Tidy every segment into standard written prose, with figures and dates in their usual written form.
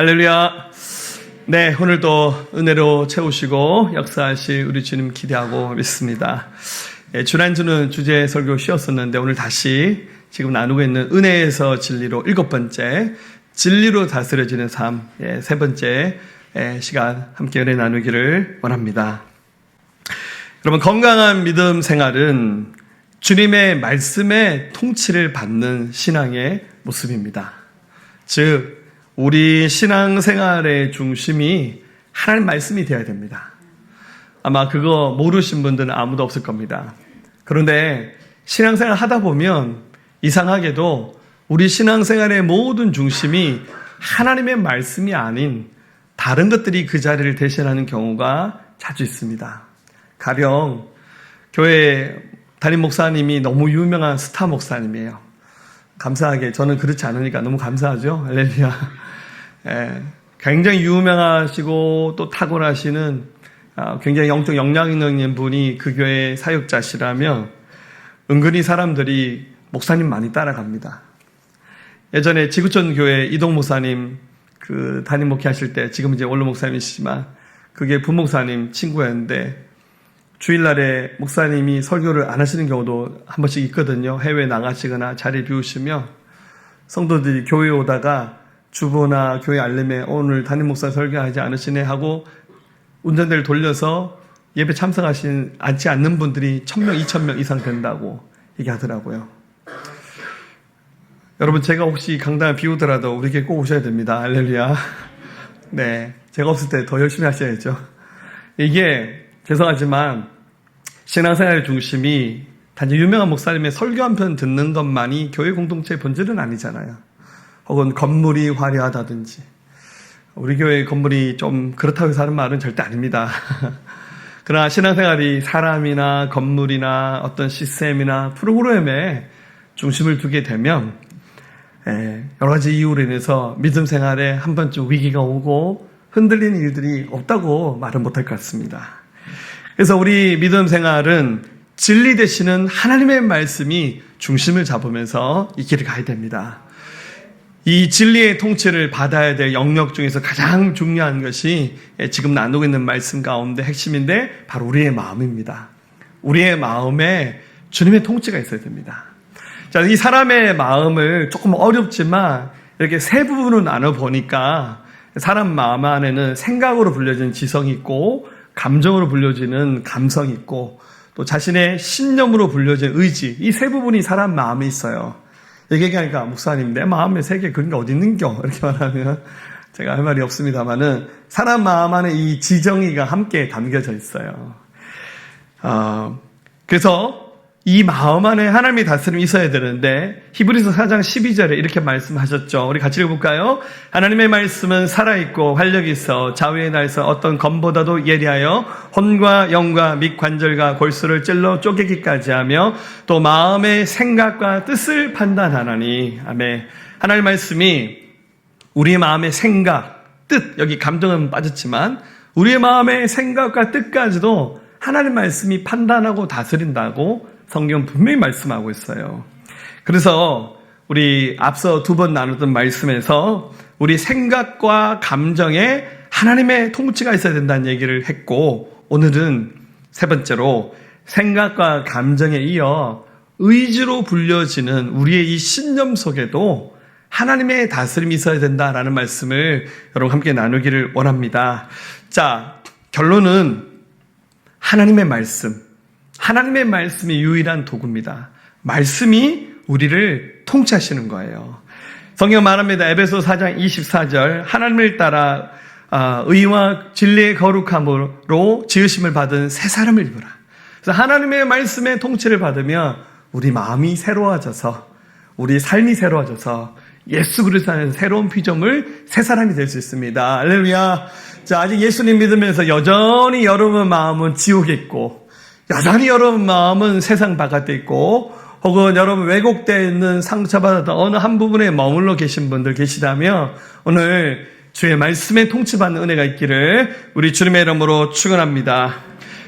할렐루야. 네, 오늘도 은혜로 채우시고 역사하실 우리 주님 기대하고 있습니다. 지난주는 주제 설교 쉬었었는데 오늘 다시 지금 나누고 있는 은혜에서 진리로 7번째 진리로 다스려지는 삶, 세 번째 시간 함께 은혜 나누기를 원합니다. 여러분, 건강한 믿음 생활은 주님의 말씀에 통치를 받는 신앙의 모습입니다. 즉, 우리 신앙생활의 중심이 하나님 말씀이 되어야 됩니다. 아마 그거 모르신 분들은 아무도 없을 겁니다. 그런데 신앙생활 하다 보면 이상하게도 우리 신앙생활의 모든 중심이 하나님의 말씀이 아닌 다른 것들이 그 자리를 대신하는 경우가 자주 있습니다. 가령 교회 담임 목사님이 너무 유명한 스타 목사님이에요. 감사하게 저는 그렇지 않으니까 너무 감사하죠. 할렐루야. 굉장히 유명하시고 또 탁월하시는 굉장히 영적 역량 있는 분이 그 교회 사역자시라면 은근히 사람들이 목사님 많이 따라갑니다. 예전에 지구촌 교회 이동 목사님 그 담임 목회하실 때 지금 이제 원로 목사님이시지만 그게 부목사님 친구였는데 주일날에 목사님이 설교를 안 하시는 경우도 한 번씩 있거든요. 해외 나가시거나 자리 비우시면 성도들이 교회에 오다가 주보나 교회 알림에 오늘 담임 목사 설교하지 않으시네 하고 운전대를 돌려서 예배 참석하지 않는 분들이 1000명, 2000명 이상 된다고 얘기하더라고요. 여러분, 제가 혹시 강단을 비우더라도 우리 교회 꼭 오셔야 됩니다. 할렐루야. 네, 제가 없을 때 더 열심히 하셔야죠. 이게 죄송하지만 신앙생활의 중심이 단지 유명한 목사님의 설교 한 편 듣는 것만이 교회 공동체의 본질은 아니잖아요. 혹은 건물이 화려하다든지 우리 교회 건물이 좀 그렇다고 해서 하는 말은 절대 아닙니다. 그러나 신앙생활이 사람이나 건물이나 어떤 시스템이나 프로그램에 중심을 두게 되면 여러 가지 이유로 인해서 믿음 생활에 한 번쯤 위기가 오고 흔들리는 일들이 없다고 말은 못할 것 같습니다. 그래서 우리 믿음 생활은 진리 되시는 하나님의 말씀이 중심을 잡으면서 이 길을 가야 됩니다. 이 진리의 통치를 받아야 될 영역 중에서 가장 중요한 것이 지금 나누고 있는 말씀 가운데 핵심인데 바로 우리의 마음입니다. 우리의 마음에 주님의 통치가 있어야 됩니다. 자, 이 사람의 마음을 조금 어렵지만 이렇게 세 부분으로 나눠보니까 사람 마음 안에는 생각으로 불려지는 지성이 있고 감정으로 불려지는 감성이 있고 또 자신의 신념으로 불려지는 의지, 이 세 부분이 사람 마음에 있어요. 얘기하니까 목사님 내 마음에 세 개 그런 게 어디 있는겨? 이렇게 말하면 제가 할 말이 없습니다만은 사람 마음 안에 이 지정의가 함께 담겨져 있어요. 그래서 이 마음 안에 하나님의 다스림이 있어야 되는데 히브리서 4장 12절에 이렇게 말씀하셨죠. 우리 같이 읽어볼까요? 하나님의 말씀은 살아있고 활력이 있어 좌우의 날서 어떤 검보다도 예리하여 혼과 영과 및 관절과 골수를 찔러 쪼개기까지 하며 또 마음의 생각과 뜻을 판단하나니. 아멘. 하나님의 말씀이 우리의 마음의 생각, 뜻, 여기 감정은 빠졌지만 우리의 마음의 생각과 뜻까지도 하나님의 말씀이 판단하고 다스린다고 성경 분명히 말씀하고 있어요. 그래서 우리 앞서 2번 나눴던 말씀에서 우리 생각과 감정에 하나님의 통치가 있어야 된다는 얘기를 했고 오늘은 세 번째로 생각과 감정에 이어 의지로 불려지는 우리의 이 신념 속에도 하나님의 다스림이 있어야 된다라는 말씀을 여러분 함께 나누기를 원합니다. 자, 결론은 하나님의 말씀. 하나님의 말씀이 유일한 도구입니다. 말씀이 우리를 통치하시는 거예요. 성경 말합니다. 에베소 4장 24절 하나님을 따라 의와 진리의 거룩함으로 지으심을 받은 새 사람을 입으라. 그래서 하나님의 말씀의 통치를 받으면 우리 마음이 새로워져서 우리 삶이 새로워져서 예수 그리스도 안에서 새로운 피조물 새 사람이 될 수 있습니다. 할렐루야. 자, 아직 예수님 믿으면서 여전히 여러분 마음은 지옥에 있고 여전히 여러분 마음은 세상 바깥에 있고 혹은 여러분 왜곡되어 있는 상처받았던 어느 한 부분에 머물러 계신 분들 계시다면 오늘 주의 말씀에 통치받는 은혜가 있기를 우리 주님의 이름으로 축원합니다.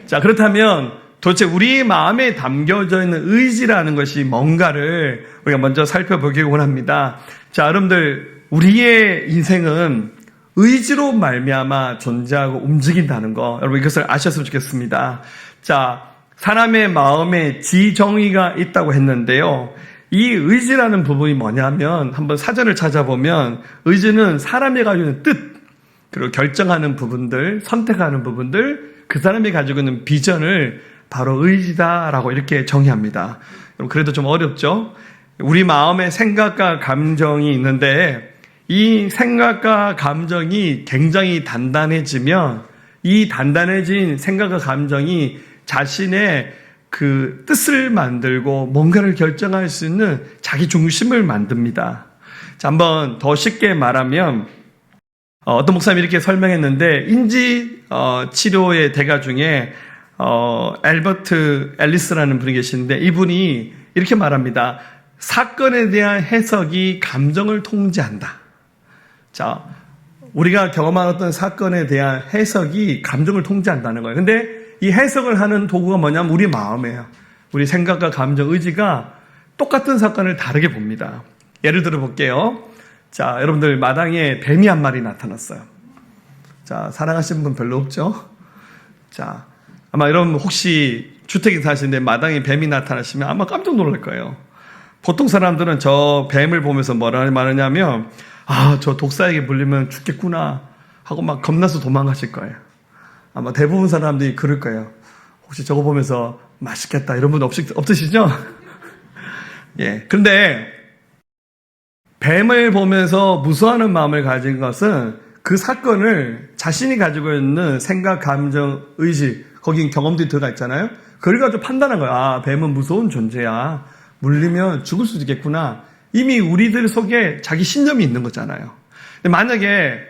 자, 그렇다면 도대체 우리 마음에 담겨져 있는 의지라는 것이 뭔가를 우리가 먼저 살펴보기 원합니다. 자, 여러분들 우리의 인생은 의지로 말미암아 존재하고 움직인다는 거, 여러분 이것을 아셨으면 좋겠습니다. 자, 사람의 마음에 지정의가 있다고 했는데요. 이 의지라는 부분이 뭐냐면 한번 사전을 찾아보면 의지는 사람이 가지고 있는 뜻, 그리고 결정하는 부분들, 선택하는 부분들, 그 사람이 가지고 있는 비전을 바로 의지다라고 이렇게 정의합니다. 그래도 좀 어렵죠? 우리 마음에 생각과 감정이 있는데 이 생각과 감정이 굉장히 단단해지면 이 단단해진 생각과 감정이 자신의 그 뜻을 만들고 뭔가를 결정할 수 있는 자기 중심을 만듭니다. 자, 한번 더 쉽게 말하면 어떤 목사님이 이렇게 설명했는데 인지 치료의 대가 중에 앨버트 앨리스라는 분이 계시는데 이분이 이렇게 말합니다. 사건에 대한 해석이 감정을 통제한다. 자, 우리가 경험한 어떤 사건에 대한 해석이 감정을 통제한다는 거예요. 근데 이 해석을 하는 도구가 뭐냐면 우리 마음이에요. 우리 생각과 감정, 의지가 똑같은 사건을 다르게 봅니다. 예를 들어 볼게요. 자, 여러분들 마당에 뱀이 한 마리 나타났어요. 자, 사랑하시는 분 별로 없죠? 자, 아마 여러분 혹시 주택에 사시는데 마당에 뱀이 나타나시면 아마 깜짝 놀랄 거예요. 보통 사람들은 저 뱀을 보면서 뭐라 말하냐면 저 독사에게 물리면 죽겠구나 하고 막 겁나서 도망가실 거예요. 아마 대부분 사람들이 그럴 거예요. 혹시 저거 보면서 맛있겠다 이런 분 없으시죠? 예. 근데 뱀을 보면서 무서워하는 마음을 가진 것은 그 사건을 자신이 가지고 있는 생각, 감정, 의지, 거긴 경험들이 들어가 있잖아요. 그걸 가지고 판단한 거야. 뱀은 무서운 존재야. 물리면 죽을 수도 있겠구나. 이미 우리들 속에 자기 신념이 있는 거잖아요. 근데 만약에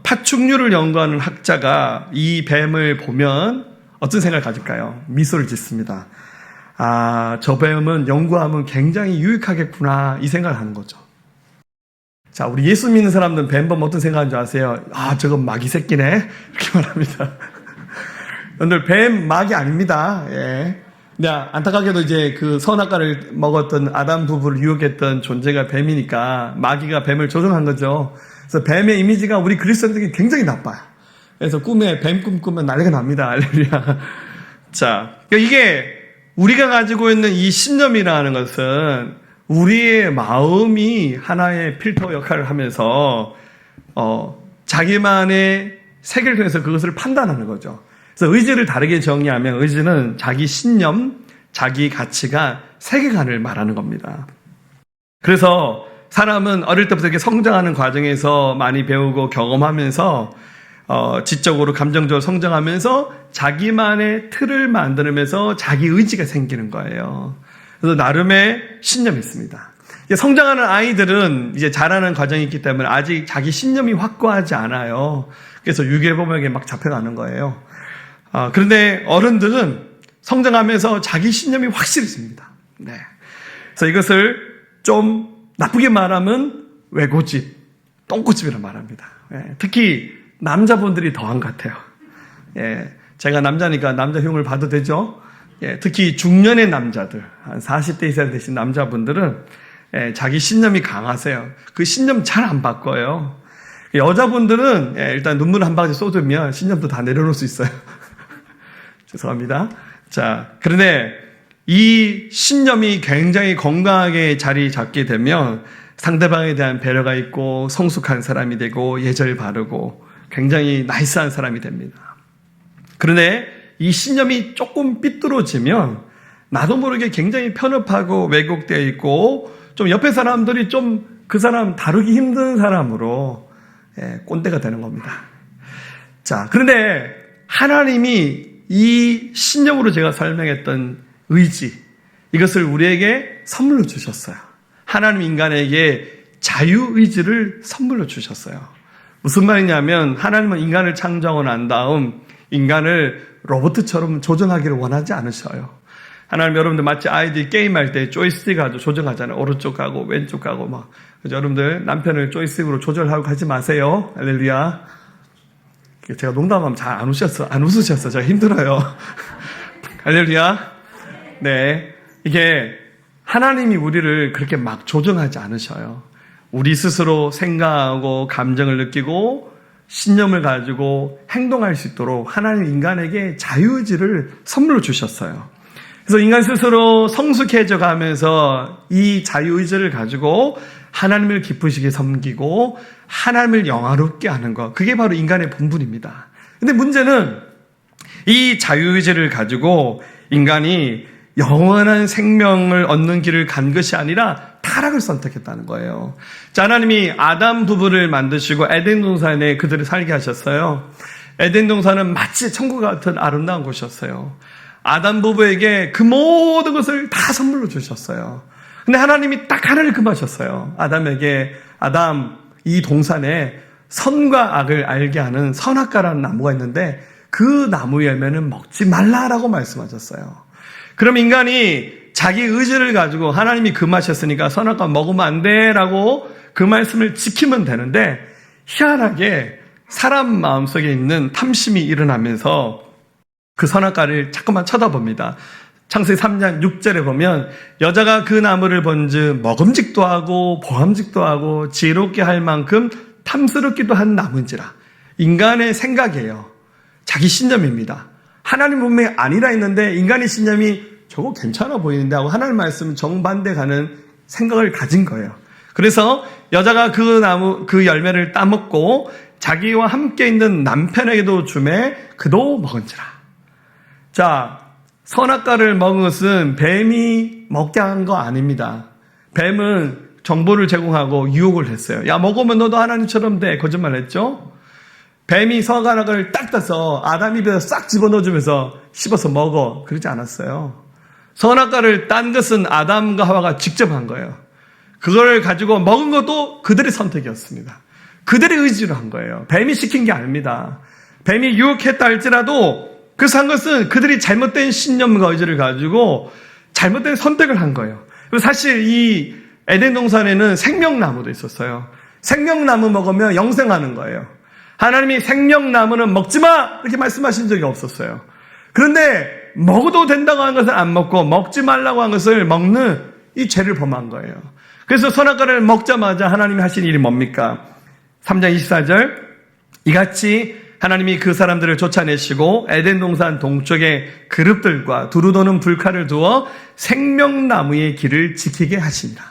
파충류를 연구하는 학자가 이 뱀을 보면 어떤 생각을 가질까요? 미소를 짓습니다. 저 뱀은 연구하면 굉장히 유익하겠구나 이 생각을 하는 거죠. 자, 우리 예수 믿는 사람들은 뱀 보면 어떤 생각하는 줄 아세요? 저건 마귀 새끼네 이렇게 말합니다. 여러분들 뱀 마귀 아닙니다. 예. 근데 안타깝게도 이제 그 선악과를 먹었던 아담 부부를 유혹했던 존재가 뱀이니까 마귀가 뱀을 조종한 거죠. 그래서 뱀의 이미지가 우리 그리스도인들에게 굉장히 나빠요. 그래서 꿈에 뱀 꿈꾸면 난리가 납니다. 할렐루야. 자, 이게 우리가 가지고 있는 이 신념이라는 것은 우리의 마음이 하나의 필터 역할을 하면서 자기만의 세계를 통해서 그것을 판단하는 거죠. 그래서 의지를 다르게 정의하면 의지는 자기 신념, 자기 가치가 세계관을 말하는 겁니다. 그래서 사람은 어릴 때부터 이렇게 성장하는 과정에서 많이 배우고 경험하면서 지적으로 감정적으로 성장하면서 자기만의 틀을 만들면서 자기 의지가 생기는 거예요. 그래서 나름의 신념이 있습니다. 성장하는 아이들은 이제 자라는 과정이 있기 때문에 아직 자기 신념이 확고하지 않아요. 그래서 유괴범에게 막 잡혀가는 거예요. 그런데 어른들은 성장하면서 자기 신념이 확실해집니다. 네. 그래서 이것을 좀 나쁘게 말하면 외고집, 똥꼬집이라고 말합니다. 예. 특히 남자분들이 더한 것 같아요. 예. 제가 남자니까 남자 흉을 봐도 되죠? 예. 특히 중년의 남자들, 한 40대 이상 되신 남자분들은 자기 신념이 강하세요. 그 신념 잘 안 바꿔요. 여자분들은 일단 눈물 한 방울 쏟으면 신념도 다 내려놓을 수 있어요. 죄송합니다. 자, 그런데 이 신념이 굉장히 건강하게 자리 잡게 되면 상대방에 대한 배려가 있고 성숙한 사람이 되고 예절 바르고 굉장히 나이스한 사람이 됩니다. 그런데 이 신념이 조금 삐뚤어지면 나도 모르게 굉장히 편협하고 왜곡되어 있고 좀 옆에 사람들이 좀 그 사람 다루기 힘든 사람으로 꼰대가 되는 겁니다. 자, 그런데 하나님이 이 신념으로 제가 설명했던 의지, 이것을 우리에게 선물로 주셨어요. 하나님 인간에게 자유의지를 선물로 주셨어요. 무슨 말이냐면 하나님은 인간을 창조하고 난 다음 인간을 로봇처럼 조정하기를 원하지 않으셔요. 하나님, 여러분들 마치 아이들이 게임할 때 조이스틱 가지고 조정하잖아요. 오른쪽 가고 왼쪽 가고 막. 그래서 여러분들 남편을 조이스틱으로 조절하고 가지 마세요. 할렐루야. 제가 농담하면 잘 안 웃으셨어. 제가 힘들어요. 할렐루야. 네. 이게 하나님이 우리를 그렇게 막 조정하지 않으셔요. 우리 스스로 생각하고 감정을 느끼고 신념을 가지고 행동할 수 있도록 하나님 인간에게 자유의지를 선물로 주셨어요. 그래서 인간 스스로 성숙해져 가면서 이 자유의지를 가지고 하나님을 기쁘시게 섬기고 하나님을 영화롭게 하는 것, 그게 바로 인간의 본분입니다. 근데 문제는 이 자유의지를 가지고 인간이 영원한 생명을 얻는 길을 간 것이 아니라 타락을 선택했다는 거예요. 자, 하나님이 아담 부부를 만드시고 에덴 동산에 그들을 살게 하셨어요. 에덴 동산은 마치 천국 같은 아름다운 곳이었어요. 아담 부부에게 그 모든 것을 다 선물로 주셨어요. 근데 하나님이 딱 하나를 금하셨어요. 아담에게, 아담, 이 동산에 선과 악을 알게 하는 선악과라는 나무가 있는데 그 나무 열매는 먹지 말라라고 말씀하셨어요. 그럼 인간이 자기 의지를 가지고 하나님이 금하셨으니까 선악과 먹으면 안 돼라고 그 말씀을 지키면 되는데, 희한하게 사람 마음속에 있는 탐심이 일어나면서 그 선악과를 자꾸만 쳐다봅니다. 창세기 3장 6절에 보면 여자가 그 나무를 본즉 먹음직도 하고 보암직도 하고 지혜롭게 할 만큼 탐스럽기도 한 나무인지라. 인간의 생각이에요. 자기 신념입니다. 하나님 분명히 아니라 했는데 인간의 신념이 저거 괜찮아 보이는데 하고 하나님 말씀 정반대 가는 생각을 가진 거예요. 그래서 여자가 그 나무, 그 열매를 따먹고 자기와 함께 있는 남편에게도 주매 그도 먹은지라. 자, 선악과를 먹은 것은 뱀이 먹게 한 거 아닙니다. 뱀은 정보를 제공하고 유혹을 했어요. 야, 먹으면 너도 하나님처럼 돼. 거짓말 했죠? 뱀이 선악과를 딱 따서 아담 입에서 싹 집어넣어주면서 씹어서 먹어. 그러지 않았어요. 선악과를 딴 것은 아담과 하와가 직접 한 거예요. 그걸 가지고 먹은 것도 그들의 선택이었습니다. 그들의 의지로 한 거예요. 뱀이 시킨 게 아닙니다. 뱀이 유혹했다 할지라도 그래서 한 것은 그들이 잘못된 신념과 의지를 가지고 잘못된 선택을 한 거예요. 그리고 사실 이 에덴 동산에는 생명나무도 있었어요. 생명나무 먹으면 영생하는 거예요. 하나님이 생명나무는 먹지 마! 이렇게 말씀하신 적이 없었어요. 그런데 먹어도 된다고 한 것을 안 먹고 먹지 말라고 한 것을 먹는 이 죄를 범한 거예요. 그래서 선악과를 먹자마자 하나님이 하신 일이 뭡니까? 3장 24절 이같이 하나님이 그 사람들을 쫓아내시고 에덴 동산 동쪽에 그룹들과 두루 도는 불칼을 두어 생명나무의 길을 지키게 하시니라.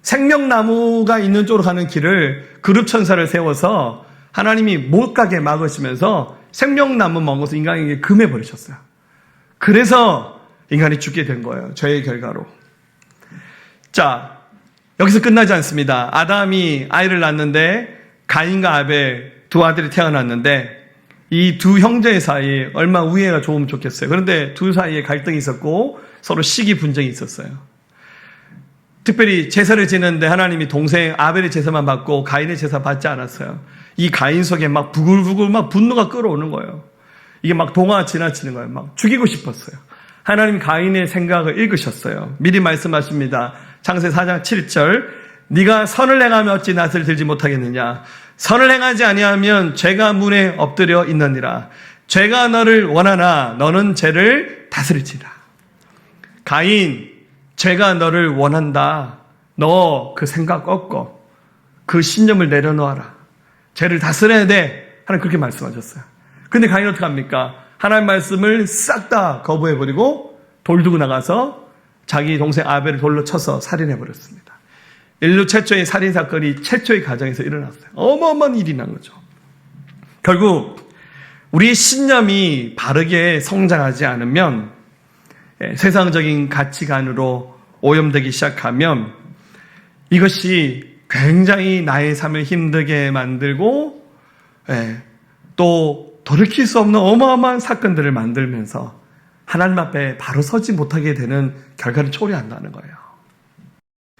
생명나무가 있는 쪽으로 가는 길을 그룹 천사를 세워서 하나님이 못 가게 막으시면서 생명나무 먹은 것을 인간에게 금해버리셨어요. 그래서 인간이 죽게 된 거예요. 죄의 결과로. 자, 여기서 끝나지 않습니다. 아담이 아이를 낳는데 가인과 아벨 두 아들이 태어났는데 이 두 형제 사이에 얼마나 우애가 좋으면 좋겠어요. 그런데 둘 사이에 갈등이 있었고 서로 시기 분쟁이 있었어요. 특별히 제사를 지는데 하나님이 동생 아벨의 제사만 받고 가인의 제사 받지 않았어요. 이 가인 속에 막 부글부글 막 분노가 끓어오는 거예요. 이게 막 동화 지나치는 거예요. 막 죽이고 싶었어요. 하나님 가인의 생각을 읽으셨어요. 미리 말씀하십니다. 창세기 4장 7절 네가 선을 행하면 어찌 낫을 들지 못하겠느냐. 선을 행하지 아니하면 죄가 문에 엎드려 있느니라. 죄가 너를 원하나 너는 죄를 다스릴지라. 가인, 죄가 너를 원한다. 너 그 생각 꺾어. 그 신념을 내려놓아라. 죄를 다스려야 돼. 하나님 그렇게 말씀하셨어요. 근데 가인 어떻게 합니까? 하나님 말씀을 싹 다 거부해버리고 돌 두고 나가서 자기 동생 아벨을 돌로 쳐서 살인해버렸습니다. 인류 최초의 살인사건이 최초의 가정에서 일어났어요. 어마어마한 일이 난 거죠. 결국 우리의 신념이 바르게 성장하지 않으면 세상적인 가치관으로 오염되기 시작하면 이것이 굉장히 나의 삶을 힘들게 만들고 또 돌이킬 수 없는 어마어마한 사건들을 만들면서 하나님 앞에 바로 서지 못하게 되는 결과를 초래한다는 거예요.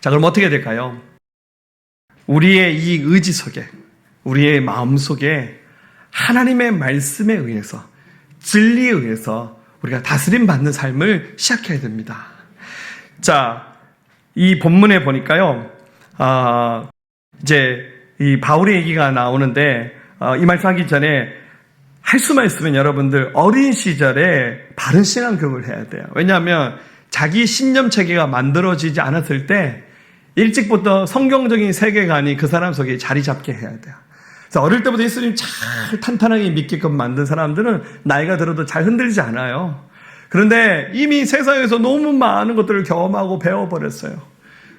자, 그럼 어떻게 될까요? 우리의 이 의지 속에, 우리의 마음 속에 하나님의 말씀에 의해서, 진리에 의해서 우리가 다스림 받는 삶을 시작해야 됩니다. 자, 이 본문에 보니까요, 이제 이 바울의 얘기가 나오는데, 이 말씀하기 전에 할 수만 있으면 여러분들 어린 시절에 바른 신앙 교육을 해야 돼요. 왜냐하면 자기 신념 체계가 만들어지지 않았을 때 일찍부터 성경적인 세계관이 그 사람 속에 자리 잡게 해야 돼요. 그래서 어릴 때부터 예수님 잘 탄탄하게 믿게끔 만든 사람들은 나이가 들어도 잘 흔들리지 않아요. 그런데 이미 세상에서 너무 많은 것들을 경험하고 배워버렸어요.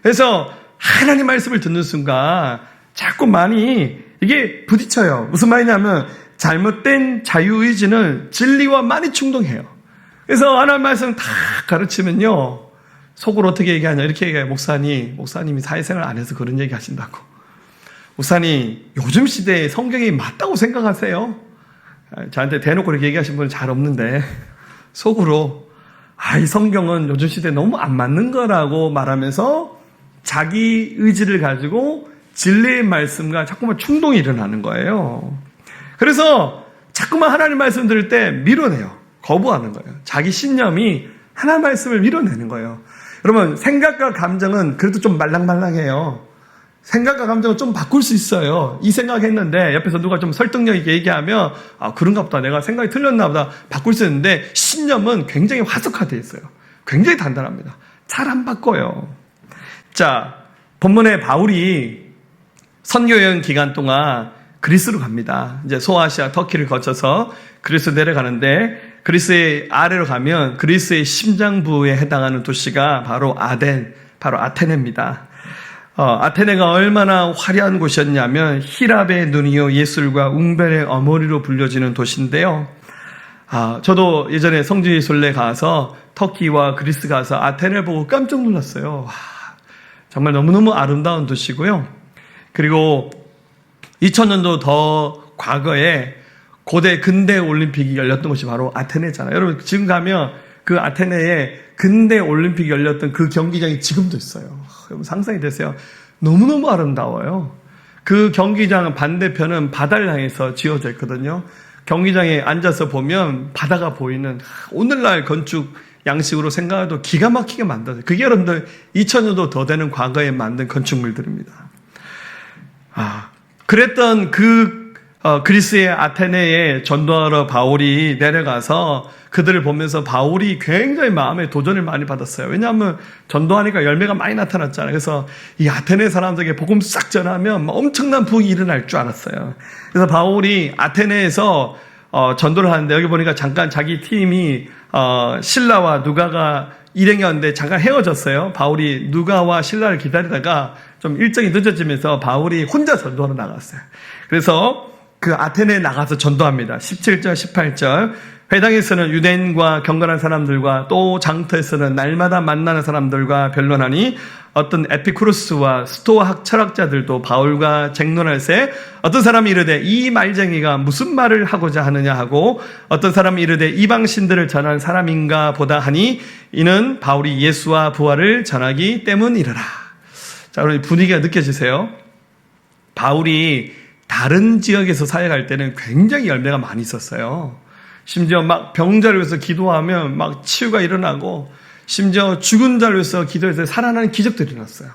그래서 하나님 말씀을 듣는 순간 자꾸 많이 이게 부딪혀요. 무슨 말이냐면 잘못된 자유의지는 진리와 많이 충동해요. 그래서 하나님 말씀 다 가르치면요. 속으로 어떻게 얘기하냐 이렇게 얘기해요. 목사님이 사회생활 안 해서 그런 얘기 하신다고. 목사님 요즘 시대에 성경이 맞다고 생각하세요? 저한테 대놓고 그렇게 얘기하신 분은 잘 없는데 속으로 이 성경은 요즘 시대에 너무 안 맞는 거라고 말하면서 자기 의지를 가지고 진리의 말씀과 자꾸만 충동이 일어나는 거예요. 그래서 자꾸만 하나님 말씀 들을 때 밀어내요. 거부하는 거예요. 자기 신념이 하나님 말씀을 밀어내는 거예요. 여러분 생각과 감정은 그래도 좀 말랑말랑해요. 생각과 감정은 좀 바꿀 수 있어요. 이 생각했는데 옆에서 누가 좀 설득력 있게 얘기하면 그런가 보다 내가 생각이 틀렸나 보다 바꿀 수 있는데 신념은 굉장히 화석화되어 있어요. 굉장히 단단합니다. 잘 안 바꿔요. 자, 본문에 바울이 선교여행 기간 동안 그리스로 갑니다. 이제 소아시아 터키를 거쳐서 그리스 내려가는데 그리스의 아래로 가면 그리스의 심장부에 해당하는 도시가 바로 아테네입니다. 아테네가 얼마나 화려한 곳이었냐면 히랍의 눈이요 예술과 웅변의 어머니로 불려지는 도시인데요. 저도 예전에 성지순례 가서 터키와 그리스 가서 아테네 보고 깜짝 놀랐어요. 정말 너무너무 아름다운 도시고요. 그리고 2000년도 더 과거에 고대 근대 올림픽이 열렸던 곳이 바로 아테네잖아요. 여러분 지금 가면 그 아테네에 근대 올림픽이 열렸던 그 경기장이 지금도 있어요. 여러분 상상이 되세요? 너무너무 아름다워요. 그 경기장 반대편은 바다를 향해서 지어져 있거든요. 경기장에 앉아서 보면 바다가 보이는 오늘날 건축 양식으로 생각해도 기가 막히게 만들어요. 그게 여러분들 2000년도 더 되는 과거에 만든 건축물들입니다. 그랬던 그리스의 아테네에 전도하러 바울이 내려가서 그들을 보면서 바울이 굉장히 마음에 도전을 많이 받았어요. 왜냐하면 전도하니까 열매가 많이 나타났잖아요. 그래서 이 아테네 사람들에게 복음 싹 전하면 엄청난 부흥이 일어날 줄 알았어요. 그래서 바울이 아테네에서 전도를 하는데 여기 보니까 잠깐 자기 팀이 실라와 누가가 일행이었는데 잠깐 헤어졌어요. 바울이 누가와 실라를 기다리다가 좀 일정이 늦어지면서 바울이 혼자 전도하러 나갔어요. 그래서 그 아테네에 나가서 전도합니다. 17절, 18절. 회당에서는 유대인과 경건한 사람들과 또 장터에서는 날마다 만나는 사람들과 변론하니 어떤 에피쿠로스와 스토아 철학자들도 바울과 쟁론할세 어떤 사람이 이르되 이 말쟁이가 무슨 말을 하고자 하느냐 하고 어떤 사람이 이르되 이방신들을 전한 사람인가 보다 하니 이는 바울이 예수와 부활을 전하기 때문이라. 자, 그럼 분위기가 느껴지세요? 바울이 다른 지역에서 사역할 때는 굉장히 열매가 많이 있었어요. 심지어 막 병자를 위해서 기도하면 막 치유가 일어나고 심지어 죽은 자를 위해서 기도해서 살아나는 기적도 일어났어요.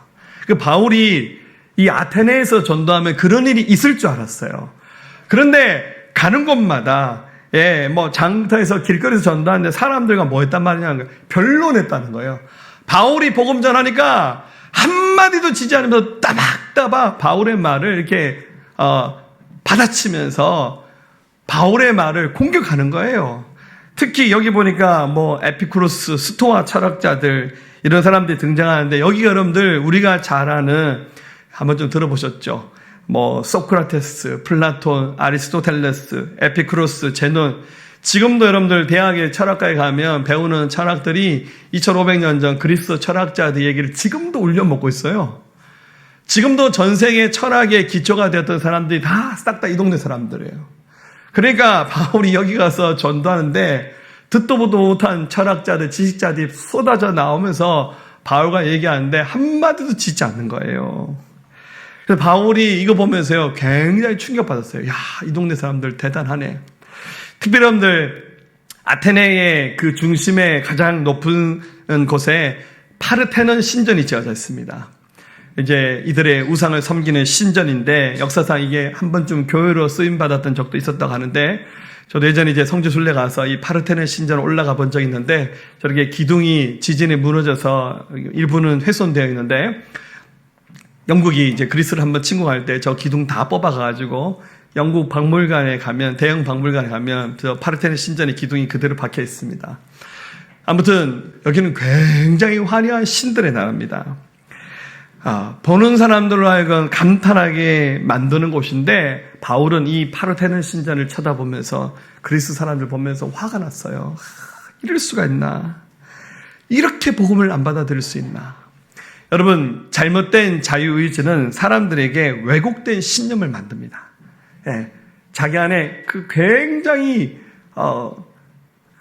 그 바울이 이 아테네에서 전도하면 그런 일이 있을 줄 알았어요. 그런데 가는 곳마다 장터에서 길거리에서 전도하는데 사람들과 뭐 했단 말이냐 변론했다는 거예요. 바울이 복음 전하니까 한마디도 지지 않으면서 따박따박 바울의 말을 이렇게 받아치면서 바울의 말을 공격하는 거예요. 특히 여기 보니까 에피쿠로스, 스토아 철학자들 이런 사람들이 등장하는데 여기 여러분들 우리가 잘 아는 한번 좀 들어보셨죠? 소크라테스, 플라톤, 아리스토텔레스, 에피쿠로스, 제논. 지금도 여러분들 대학의 철학과에 가면 배우는 철학들이 2500년 전 그리스 철학자들 얘기를 지금도 울려먹고 있어요. 지금도 전 세계 철학의 기초가 되었던 사람들이 다 싹 다 이 동네 사람들이에요. 그러니까 바울이 여기 가서 전도하는데 듣도 보도 못한 철학자들, 지식자들이 쏟아져 나오면서 바울과 얘기하는데 한마디도 짓지 않는 거예요. 그래서 바울이 이거 보면서요 굉장히 충격받았어요. 이 동네 사람들 대단하네. 특별히 여러분들 아테네의 그 중심의 가장 높은 곳에 파르테논 신전이 지어져 있습니다. 이제 이들의 우상을 섬기는 신전인데 역사상 이게 한 번쯤 교회로 쓰임받았던 적도 있었다고 하는데 저도 예전에 이제 성지순례 가서 이 파르테논 신전 올라가 본 적이 있는데 저렇게 기둥이 지진에 무너져서 일부는 훼손되어 있는데 영국이 이제 그리스를 한번 침공할 때 저 기둥 다 뽑아가지고 영국 박물관에 가면, 대형 박물관에 가면 저 파르테논 신전의 기둥이 그대로 박혀 있습니다. 아무튼 여기는 굉장히 화려한 신들의 나라입니다. 보는 사람들로 하여금 감탄하게 만드는 곳인데 바울은 이 파르테논 신전을 쳐다보면서 그리스 사람들 보면서 화가 났어요. 이럴 수가 있나? 이렇게 복음을 안 받아들일 수 있나? 여러분, 잘못된 자유의지는 사람들에게 왜곡된 신념을 만듭니다. 예, 자기 안에 그 굉장히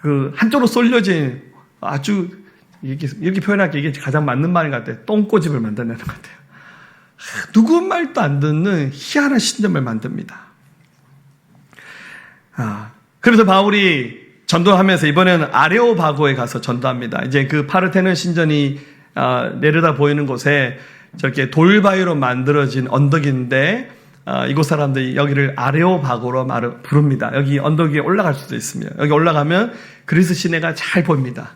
그 한쪽으로 쏠려진 아주 이렇게 표현하기 이게 가장 맞는 말인 것 같아요. 똥꼬집을 만들어내는 것 같아요. 누구 말도 안 듣는 희한한 신념을 만듭니다. 그래서 바울이 전도하면서 이번에는 아레오바고에 가서 전도합니다. 이제 그 파르테논 신전이 내려다 보이는 곳에 저렇게 돌바위로 만들어진 언덕인데 이곳 사람들이 여기를 아레오바고로 부릅니다. 여기 언덕 위에 올라갈 수도 있습니다. 여기 올라가면 그리스 시내가 잘 보입니다.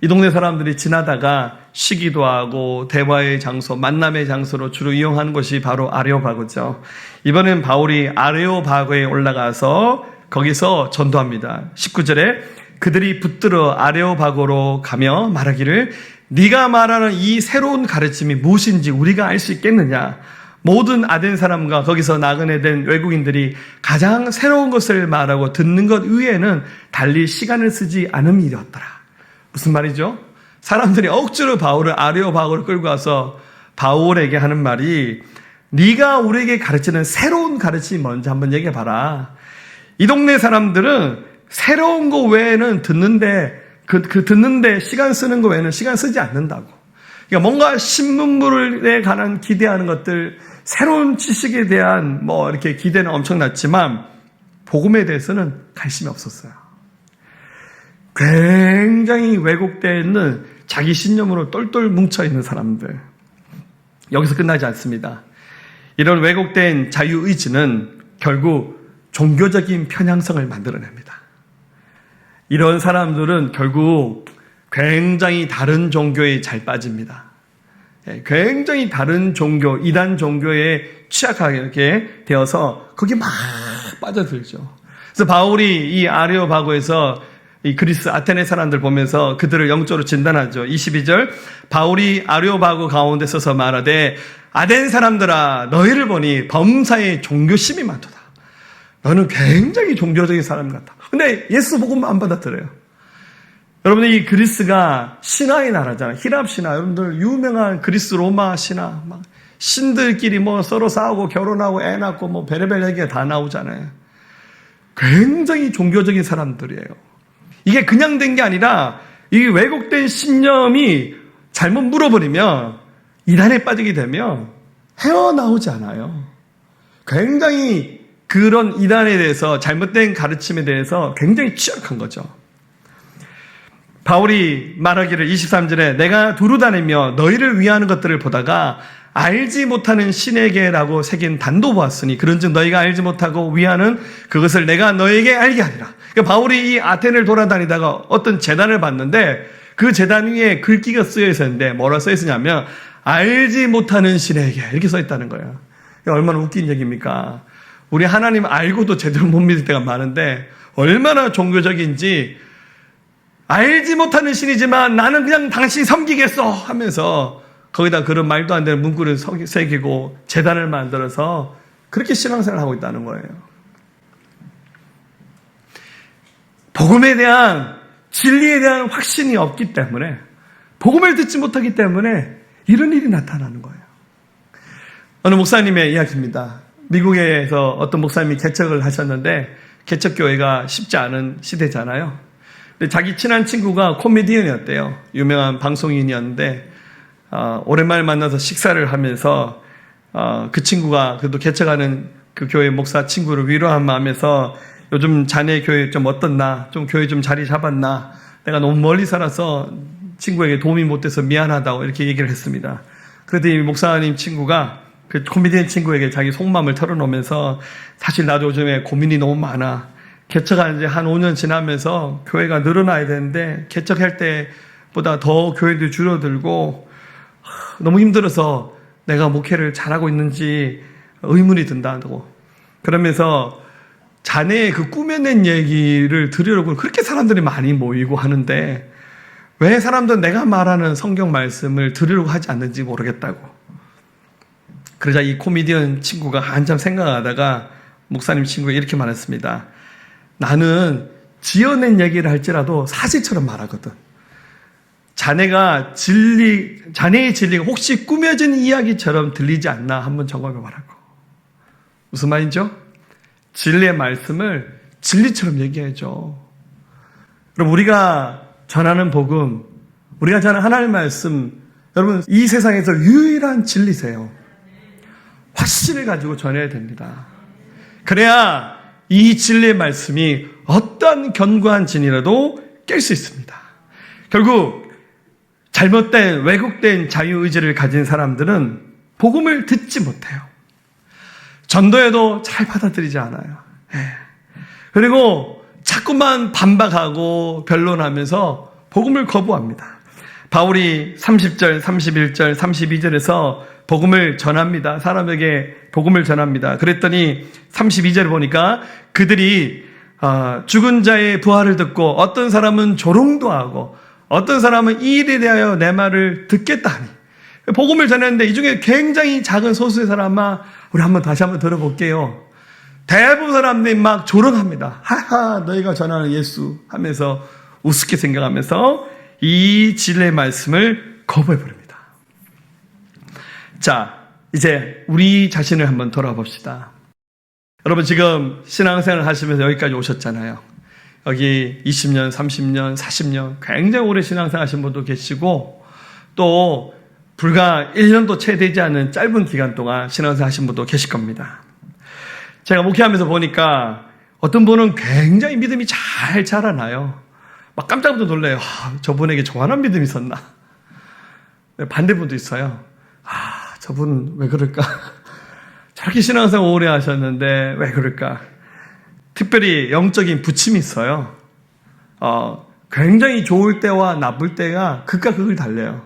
이 동네 사람들이 지나다가 쉬기도 하고 대화의 장소, 만남의 장소로 주로 이용하는 곳이 바로 아레오바고죠. 이번엔 바울이 아레오바고에 올라가서 거기서 전도합니다. 19절에 그들이 붙들어 아레오바고로 가며 말하기를 네가 말하는 이 새로운 가르침이 무엇인지 우리가 알 수 있겠느냐. 모든 아덴 사람과 거기서 나그네 된 외국인들이 가장 새로운 것을 말하고 듣는 것 외에는 달리 시간을 쓰지 않음이었더라. 무슨 말이죠? 사람들이 억지로 바울을 아레오바고로 끌고 와서 바울에게 하는 말이 네가 우리에게 가르치는 새로운 가르침이 뭔지 한번 얘기해봐라. 이 동네 사람들은 새로운 거 외에는 듣는데 듣는데 시간 쓰는 거 외에는 시간 쓰지 않는다고. 그러니까 뭔가 신문물에 관한 기대하는 것들, 새로운 지식에 대한 이렇게 기대는 엄청났지만 복음에 대해서는 관심이 없었어요. 굉장히 왜곡되어 있는 자기 신념으로 똘똘 뭉쳐있는 사람들. 여기서 끝나지 않습니다. 이런 왜곡된 자유의지는 결국 종교적인 편향성을 만들어냅니다. 이런 사람들은 결국 굉장히 다른 종교에 잘 빠집니다. 굉장히 다른 종교, 이단 종교에 취약하게 되어서 거기에 막 빠져들죠. 그래서 바울이 이 아레오바고에서 이 그리스 아테네 사람들 보면서 그들을 영적으로 진단하죠. 22절 바울이 아레오바고 가운데 서서 말하되 아덴 사람들아 너희를 보니 범사에 종교심이 많도다. 너는 굉장히 종교적인 사람 같다. 근데 예수 복음만 안 받아들여요. 여러분들 이 그리스가 신화의 나라잖아요. 히랍 신화. 여러분들 유명한 그리스 로마 신화. 막 신들끼리 서로 싸우고 결혼하고 애 낳고 별의별 얘기가 다 나오잖아요. 굉장히 종교적인 사람들이에요. 이게 그냥 된 게 아니라 이 왜곡된 신념이 잘못 물어버리면 이단에 빠지게 되면 헤어나오지 않아요. 굉장히 그런 이단에 대해서 잘못된 가르침에 대해서 굉장히 취약한 거죠. 바울이 말하기를 23절에 내가 두루 다니며 너희를 위하는 것들을 보다가 알지 못하는 신에게라고 새긴 단도 보았으니 그런즉 너희가 알지 못하고 위하는 그것을 내가 너에게 알게 하리라. 그러니까 바울이 이 아테네를 돌아다니다가 어떤 제단을 봤는데 그 제단 위에 글귀가 쓰여 있었는데 뭐라 써 있었냐면 알지 못하는 신에게 이렇게 써 있다는 거예요. 얼마나 웃긴 얘기입니까? 우리 하나님 알고도 제대로 못 믿을 때가 많은데 얼마나 종교적인지 알지 못하는 신이지만 나는 그냥 당신 섬기겠어 하면서 거기다 그런 말도 안 되는 문구를 새기고 제단을 만들어서 그렇게 신앙생활을 하고 있다는 거예요. 복음에 대한 진리에 대한 확신이 없기 때문에 복음을 듣지 못하기 때문에 이런 일이 나타나는 거예요. 어느 목사님의 이야기입니다. 미국에서 어떤 목사님이 개척을 하셨는데 개척교회가 쉽지 않은 시대잖아요. 근데 자기 친한 친구가 코미디언이었대요. 유명한 방송인이었는데 오랜만에 만나서 식사를 하면서 그 친구가 그래도 개척하는 그 교회 목사 친구를 위로한 마음에서 요즘 자네 교회 좀 어떻나? 좀 교회 좀 자리 잡았나? 내가 너무 멀리 살아서 친구에게 도움이 못 돼서 미안하다고 이렇게 얘기를 했습니다. 그랬더니 목사님 친구가 그 코미디언 친구에게 자기 속마음을 털어놓으면서 사실 나도 요즘에 고민이 너무 많아. 개척한 지 한 5년 지나면서 교회가 늘어나야 되는데 개척할 때보다 더 교회도 줄어들고 너무 힘들어서 내가 목회를 잘하고 있는지 의문이 든다고. 그러면서 자네의 그 꾸며낸 얘기를 들으려고 그렇게 사람들이 많이 모이고 하는데 왜 사람들은 내가 말하는 성경 말씀을 들으려고 하지 않는지 모르겠다고. 그러자 이 코미디언 친구가 한참 생각하다가 목사님 친구가 이렇게 말했습니다. 나는 지어낸 얘기를 할지라도 사실처럼 말하거든. 자네의 진리가 혹시 꾸며진 이야기처럼 들리지 않나 한번 점검해 보라고. 무슨 말이죠? 진리의 말씀을 진리처럼 얘기해줘. 그럼 우리가 전하는 복음, 우리가 전하는 하나님의 말씀, 여러분 이 세상에서 유일한 진리세요. 확신을 가지고 전해야 됩니다. 그래야 이 진리의 말씀이 어떤 견고한 진이라도 깰 수 있습니다. 결국 잘못된 왜곡된 자유의지를 가진 사람들은 복음을 듣지 못해요. 전도해도 잘 받아들이지 않아요. 그리고 자꾸만 반박하고 변론하면서 복음을 거부합니다. 바울이 30절, 31절, 32절에서 복음을 전합니다. 사람에게 복음을 전합니다. 그랬더니 32절에 보니까 그들이 죽은 자의 부활을 듣고 어떤 사람은 조롱도 하고 어떤 사람은 이 일에 대하여 내 말을 듣겠다 하니 복음을 전했는데 이 중에 굉장히 작은 소수의 사람아 우리 다시 한번 들어볼게요. 대부분 사람들이 막 조롱합니다. 하하 너희가 전하는 예수 하면서 우습게 생각하면서 이 진리의 말씀을 거부해버립니다. 자, 이제 우리 자신을 한번 돌아봅시다. 여러분 지금 신앙생활을 하시면서 여기까지 오셨잖아요. 여기 20년, 30년, 40년 굉장히 오래 신앙생활 하신 분도 계시고 또 불과 1년도 채 되지 않은 짧은 기간 동안 신앙생활 하신 분도 계실 겁니다. 제가 목회하면서 보니까 어떤 분은 굉장히 믿음이 잘 자라나요. 막 깜짝 놀래요. 저분에게 저만한 믿음이 있었나? 반대분도 있어요. 저분 왜 그럴까? 저렇게 신앙생활 오래 하셨는데 왜 그럴까? 특별히 영적인 부침이 있어요. 굉장히 좋을 때와 나쁠 때가 극과 극을 달려요.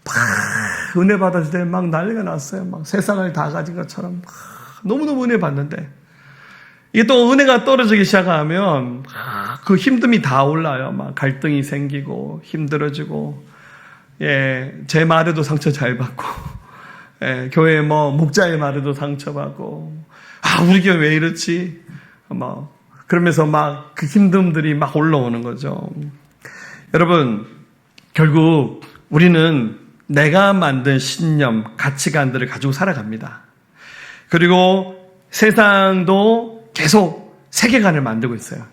막 은혜 받았을 때 막 난리가 났어요. 막 세상을 다 가진 것처럼 막 너무너무 은혜 받는데 이게 또 은혜가 떨어지기 시작하면 그 힘듦이 다 올라요. 막 갈등이 생기고 힘들어지고 제 말에도 상처 잘 받고 교회 목자의 말에도 상처받고 우리 교회 왜 이렇지? 그러면서 막 그 힘듦들이 막 올라오는 거죠. 여러분 결국 우리는 내가 만든 신념, 가치관들을 가지고 살아갑니다. 그리고 세상도 계속 세계관을 만들고 있어요.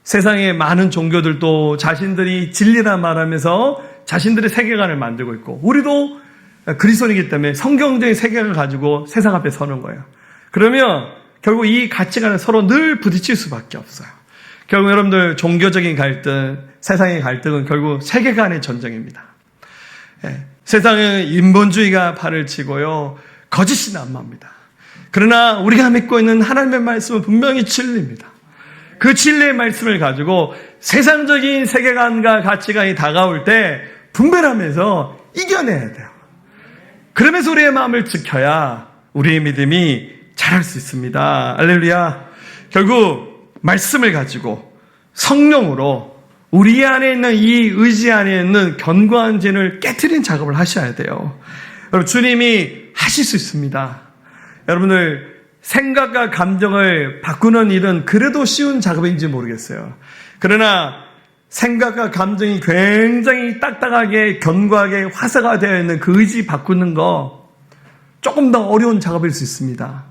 세상의 많은 종교들도 자신들이 진리라 말하면서 자신들의 세계관을 만들고 있고 우리도 그리스도인이기 때문에 성경적인 세계관을 가지고 세상 앞에 서는 거예요. 그러면 결국 이 가치관은 서로 늘 부딪힐 수밖에 없어요. 결국 여러분들 종교적인 갈등, 세상의 갈등은 결국 세계관의 전쟁입니다. 세상은 인본주의가 발을 치고요. 거짓이 난무합니다. 그러나 우리가 믿고 있는 하나님의 말씀은 분명히 진리입니다. 그 진리의 말씀을 가지고 세상적인 세계관과 가치관이 다가올 때 분별하면서 이겨내야 돼요. 그러면서 우리의 마음을 지켜야 우리의 믿음이 자랄 수 있습니다. 할렐루야. 결국 말씀을 가지고 성령으로 우리 안에 있는 이 의지 안에 있는 견고한 진을 깨트리는 작업을 하셔야 돼요. 여러분 주님이 하실 수 있습니다. 여러분들 생각과 감정을 바꾸는 일은 그래도 쉬운 작업인지 모르겠어요. 그러나 생각과 감정이 굉장히 딱딱하게 견고하게 화사가 되어 있는 그 의지 바꾸는 거 조금 더 어려운 작업일 수 있습니다.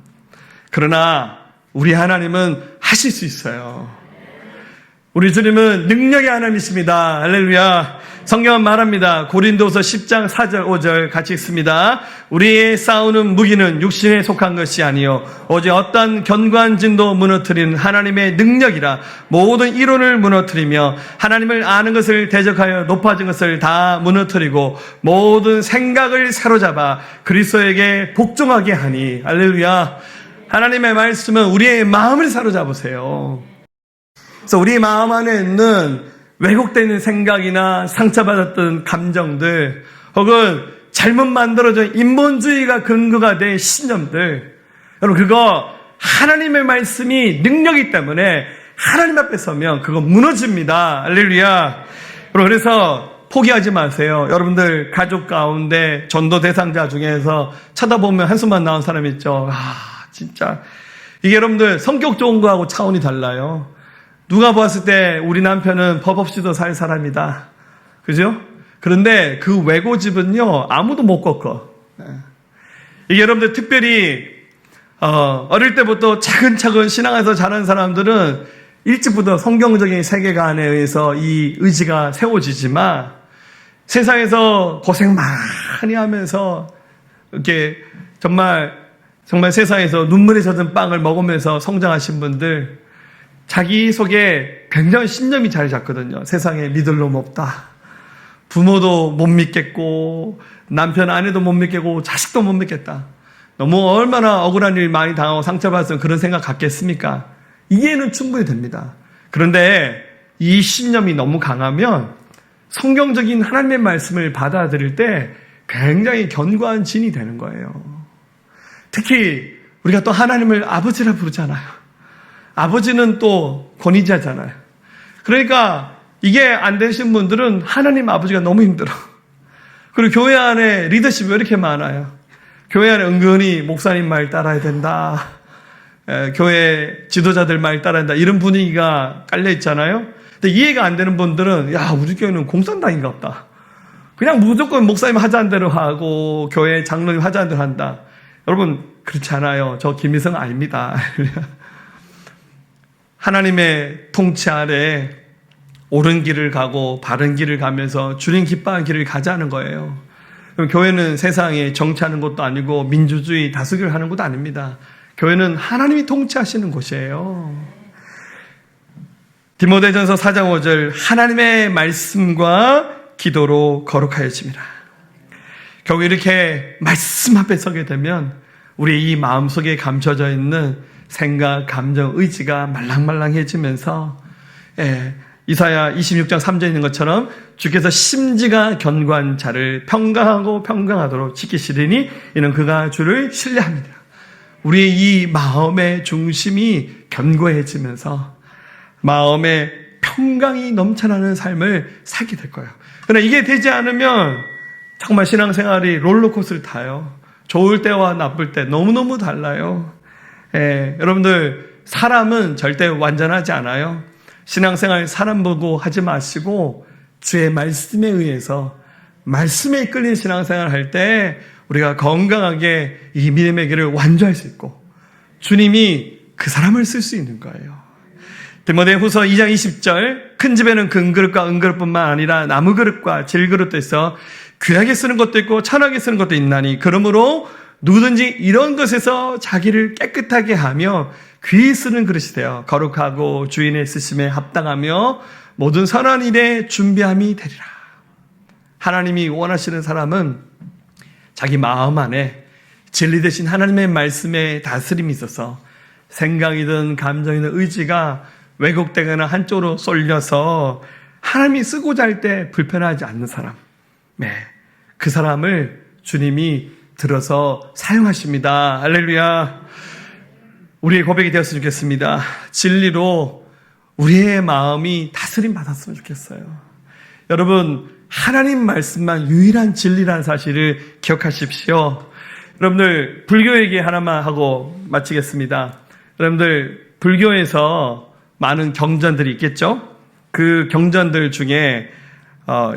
그러나 우리 하나님은 하실 수 있어요. 우리 주님은 능력의 하나님이십니다. 할렐루야. 성경은 말합니다. 고린도서 10장 4절 5절 같이 읽습니다. 우리의 싸우는 무기는 육신에 속한 것이 아니요 오직 어떤 견고한 진도 무너뜨리는 하나님의 능력이라. 모든 이론을 무너뜨리며 하나님을 아는 것을 대적하여 높아진 것을 다 무너뜨리고 모든 생각을 사로잡아 그리스도에게 복종하게 하니. 할렐루야. 하나님의 말씀은 우리의 마음을 사로잡으세요. 그래서 우리 마음 안에 있는 왜곡되는 생각이나 상처받았던 감정들 혹은 잘못 만들어진 인본주의가 근거가 된 신념들, 여러분 그거 하나님의 말씀이 능력이기 때문에 하나님 앞에 서면 그거 무너집니다. 할렐루야. 그래서 포기하지 마세요. 여러분들 가족 가운데 전도 대상자 중에서 쳐다보면 한숨만 나온 사람 있죠. 진짜 이게 여러분들 성격 좋은 거하고 차원이 달라요. 누가 봤을 때 우리 남편은 법 없이도 살 사람이다. 그죠? 그런데 그 외고집은요 아무도 못 꺾어. 이게 여러분들 특별히 어릴 때부터 차근차근 신앙에서 자란 사람들은 일찍부터 성경적인 세계관에 의해서 이 의지가 세워지지만 세상에서 고생 많이 하면서 이렇게 정말 세상에서 눈물이 젖은 빵을 먹으면서 성장하신 분들 자기 속에 굉장히 신념이 자리 잡거든요. 세상에 믿을 놈 없다. 부모도 못 믿겠고 남편 아내도 못 믿겠고 자식도 못 믿겠다. 너무 얼마나 억울한 일 많이 당하고 상처받았으면 그런 생각 갖겠습니까? 이해는 충분히 됩니다. 그런데 이 신념이 너무 강하면 성경적인 하나님의 말씀을 받아들일 때 굉장히 견고한 진이 되는 거예요. 특히 우리가 또 하나님을 아버지라 부르잖아요. 아버지는 또 권위자잖아요. 그러니까 이게 안 되신 분들은 하나님 아버지가 너무 힘들어. 그리고 교회 안에 리더십이 왜 이렇게 많아요? 교회 안에 은근히 목사님 말 따라야 된다. 교회 지도자들 말 따라야 된다. 이런 분위기가 깔려 있잖아요. 근데 이해가 안 되는 분들은 우리 교회는 공산당인가 보다. 그냥 무조건 목사님 하자는 대로 하고 교회 장로님 하자는 대로 한다. 여러분 그렇지 않아요. 저 김희성 아닙니다. 하나님의 통치 아래 옳은 길을 가고 바른 길을 가면서 주님 기뻐하는 길을 가자는 거예요. 교회는 세상에 정치하는 것도 아니고 민주주의 다수결 하는 것도 아닙니다. 교회는 하나님이 통치하시는 곳이에요. 디모데전서 4장 5절 하나님의 말씀과 기도로 거룩하여집니다. 결국 이렇게 말씀 앞에 서게 되면 우리 이 마음속에 감춰져 있는 생각, 감정, 의지가 말랑말랑해지면서 이사야 26장 3절에 있는 것처럼 주께서 심지가 견고한 자를 평강하고 평강하도록 지키시리니 이는 그가 주를 신뢰합니다. 우리의 이 마음의 중심이 견고해지면서 마음의 평강이 넘쳐나는 삶을 살게 될 거예요. 그러나 이게 되지 않으면 정말 신앙생활이 롤러코스터를 타요. 좋을 때와 나쁠 때 너무너무 달라요. 여러분들 사람은 절대 완전하지 않아요. 신앙생활 사람 보고 하지 마시고 주의 말씀에 의해서 말씀에 이끌린 신앙생활을 할 때 우리가 건강하게 이 믿음의 길을 완주할 수 있고 주님이 그 사람을 쓸 수 있는 거예요. 디모데후서 2장 20절 큰 집에는 금그릇과 은그릇뿐만 아니라 나무그릇과 질그릇도 있어 귀하게 쓰는 것도 있고 천하게 쓰는 것도 있나니 그러므로 누구든지 이런 것에서 자기를 깨끗하게 하며 귀히 쓰는 그릇이 되어 거룩하고 주인의 쓰심에 합당하며 모든 선한 일에 준비함이 되리라. 하나님이 원하시는 사람은 자기 마음 안에 진리 대신 하나님의 말씀에 다스림이 있어서 생각이든 감정이든 의지가 왜곡되거나 한쪽으로 쏠려서 하나님이 쓰고자 할 때 불편하지 않는 사람. 그 사람을 주님이 들어서 사용하십니다. 할렐루야. 우리의 고백이 되었으면 좋겠습니다. 진리로 우리의 마음이 다스림 받았으면 좋겠어요. 여러분 하나님 말씀만 유일한 진리라는 사실을 기억하십시오. 여러분들 불교 얘기 하나만 하고 마치겠습니다. 여러분들 불교에서 많은 경전들이 있겠죠? 그 경전들 중에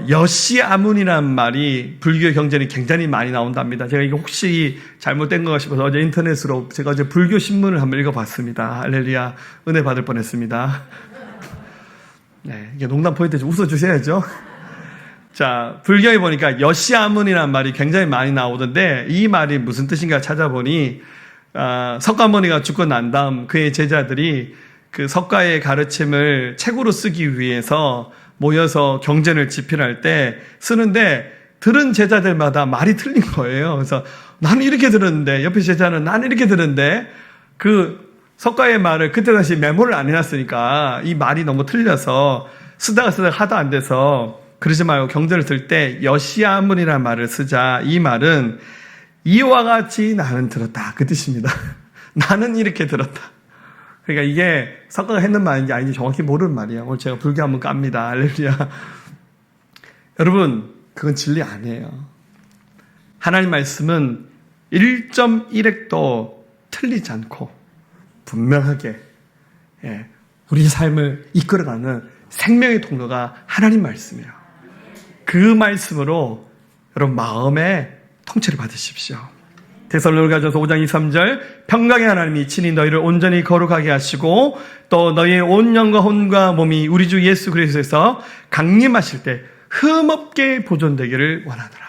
여시아문이라는 말이 불교 경전이 굉장히 많이 나온답니다. 제가 이게 혹시 잘못된 것 싶어서 어제 인터넷으로 제가 어제 불교 신문을 한번 읽어봤습니다. 할렐루야, 은혜 받을 뻔했습니다. 이게 농담 포인트 좀 웃어주셔야죠. 자, 불교에 보니까 여시아문이라는 말이 굉장히 많이 나오던데 이 말이 무슨 뜻인가 찾아보니 석가모니가 죽고 난 다음 그의 제자들이 그 석가의 가르침을 책으로 쓰기 위해서 모여서 경전을 집필할 때 쓰는데 들은 제자들마다 말이 틀린 거예요. 그래서 나는 이렇게 들었는데 옆에 제자는 나는 이렇게 들었는데 그 석가의 말을 그때 당시 메모를 안 해놨으니까 이 말이 너무 틀려서 쓰다가 하도 안 돼서 그러지 말고 경전을 쓸 때 여시아문이라는 말을 쓰자. 이 말은 이와 같이 나는 들었다, 그 뜻입니다. 나는 이렇게 들었다. 그러니까 이게 석가가 했는 말인지 아닌지 정확히 모르는 말이에요. 오늘 제가 불교 한번 깝니다. 할렐루야. 여러분, 그건 진리 아니에요. 하나님 말씀은 1.1획도 틀리지 않고 분명하게 우리 삶을 이끌어가는 생명의 통로가 하나님 말씀이에요. 그 말씀으로 여러분 마음의 통치를 받으십시오. 데살로니가전서 5장 23절 평강의 하나님이 친히 너희를 온전히 거룩하게 하시고 또 너희의 온 영과 혼과 몸이 우리 주 예수 그리스도에서 강림하실 때 흠없게 보존되기를 원하노라.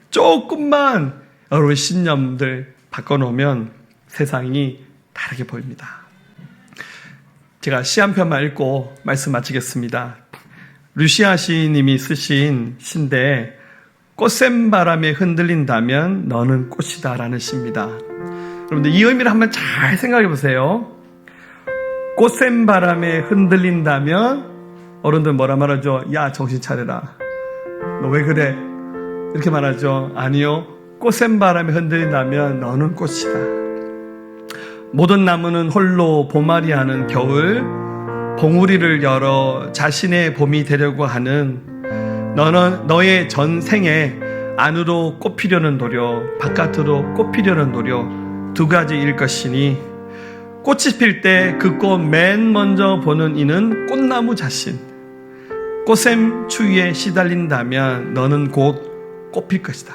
조금만 여러분 신념들 바꿔놓으면 세상이 다르게 보입니다. 제가 시 한 편만 읽고 말씀 마치겠습니다. 루시아 시인님이 쓰신 시인데 꽃샘 바람에 흔들린다면 너는 꽃이다 라는 시입니다. 여러분들 이 의미를 한번 잘 생각해 보세요. 꽃샘 바람에 흔들린다면 어른들 뭐라 말하죠? 야, 정신 차려라. 너 왜 그래? 이렇게 말하죠. 아니요. 꽃샘 바람에 흔들린다면 너는 꽃이다. 모든 나무는 홀로 봄알이 하는 겨울, 봉우리를 열어 자신의 봄이 되려고 하는 너는 너의 전생에 안으로 꽃피려는 노력, 바깥으로 꽃피려는 노력 두 가지일 것이니 꽃이 필 때 그 꽃 맨 먼저 보는 이는 꽃나무 자신. 꽃샘 추위에 시달린다면 너는 곧 꽃필 것이다.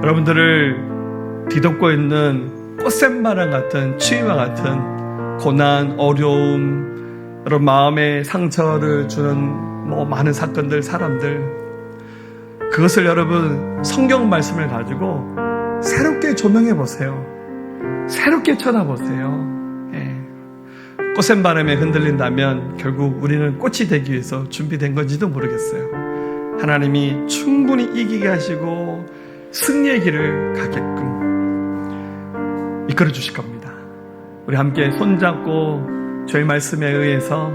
여러분들을 뒤덮고 있는 꽃샘바람 같은 추위와 같은 고난, 어려움, 여러분 마음에 상처를 주는 많은 사건들, 사람들, 그것을 여러분 성경 말씀을 가지고 새롭게 조명해 보세요. 새롭게 쳐다보세요. 꽃샘 바람에 흔들린다면 결국 우리는 꽃이 되기 위해서 준비된 건지도 모르겠어요. 하나님이 충분히 이기게 하시고 승리의 길을 가게끔 이끌어 주실 겁니다. 우리 함께 손잡고 저희 말씀에 의해서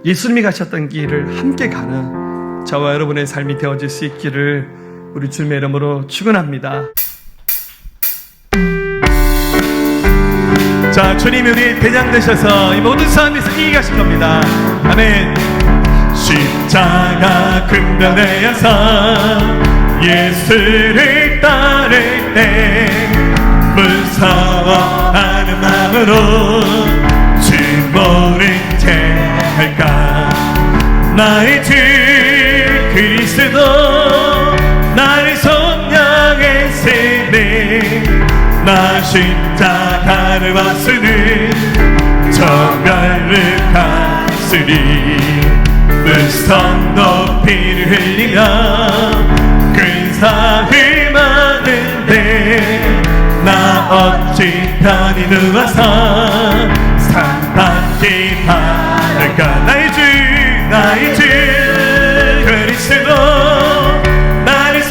예수님이 가셨던 길을 함께 가는 저와 여러분의 삶이 되어질 수 있기를 우리 주님의 이름으로 축원합니다. 자, 주님이 우리 대장 되셔서 이 모든 싸움에서 이기게 하실 겁니다. 아멘. 십자가 근면에서 예수를 따를 때 무서워하는 마음으로 주 모른 채 할까. 나의 주 그리스도 나를 속량했으니 나 십자가를 왔으니 정갈을 갔으니 무성 높이를 흘리며 큰 사을 많은데 나 어찌 편히 누워서 상받기 바랄까. 나의 주 그리스도 나를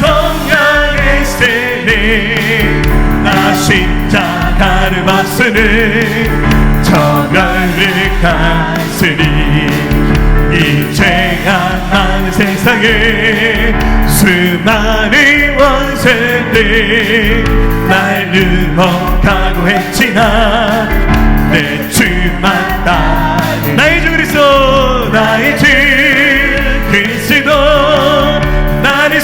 속량했으니 나 십자가를 봤으니 정갈을 갔으니 이 죄악한 세상에 수많은 원수들 날 유혹하고 했지만 내 주만 따르. 나의 주 그리스도 나의 주 그리스도 나를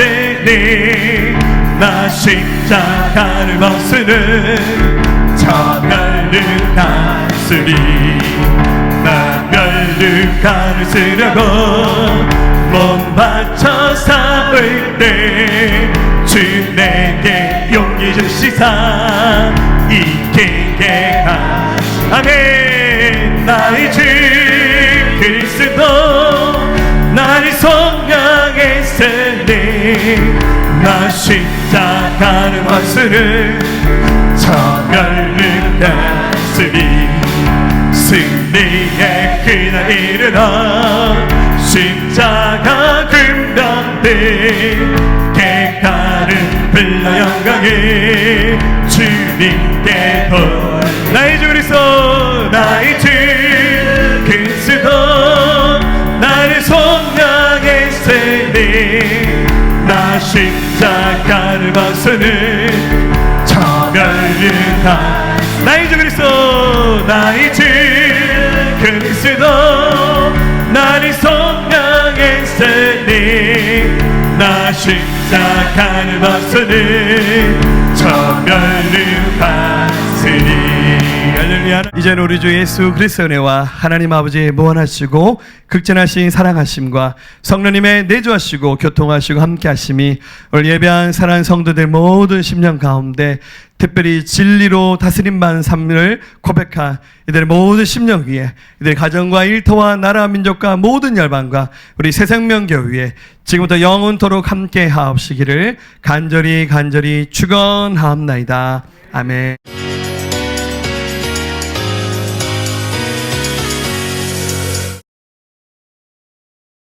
속량했으니 나 십자가를 벗으는 정갈을 갔으니 나 멸류관을 쓰려고 몸 바쳐 싸울 때 주 내게 용기 주시사 이기게 하시. 아멘. 나의 주 그리스도 나를 속량했으니 나 십자가를 벗으는 정갈을 갔으니 승리의 그날 이르러 십자가 금강대 객가를 불러 영광을 주님께 돌. 나의 주 그리스도 나의 주 그리스도 십자가를 벗으는 저멸류관 나의 주 그리스도 나의 주 그리스도 나를 속량했으니 나 십자가를 벗으는 저멸류관 할렐루야. 이제는 우리 주 예수 그리스도의 은혜와 하나님 아버지의 무한하시고 극진하신 사랑하심과 성령님의 내주하시고 교통하시고 함께하심이 오늘 예배한 사랑하는 성도들 모든 심령 가운데 특별히 진리로 다스림받는 삶을 고백한 이들의 모든 심령 위에 이들의 가정과 일터와 나라 민족과 모든 열방과 우리 새생명교회에 지금부터 영원토록 함께 하옵시기를 간절히 축원하옵나이다. 아멘.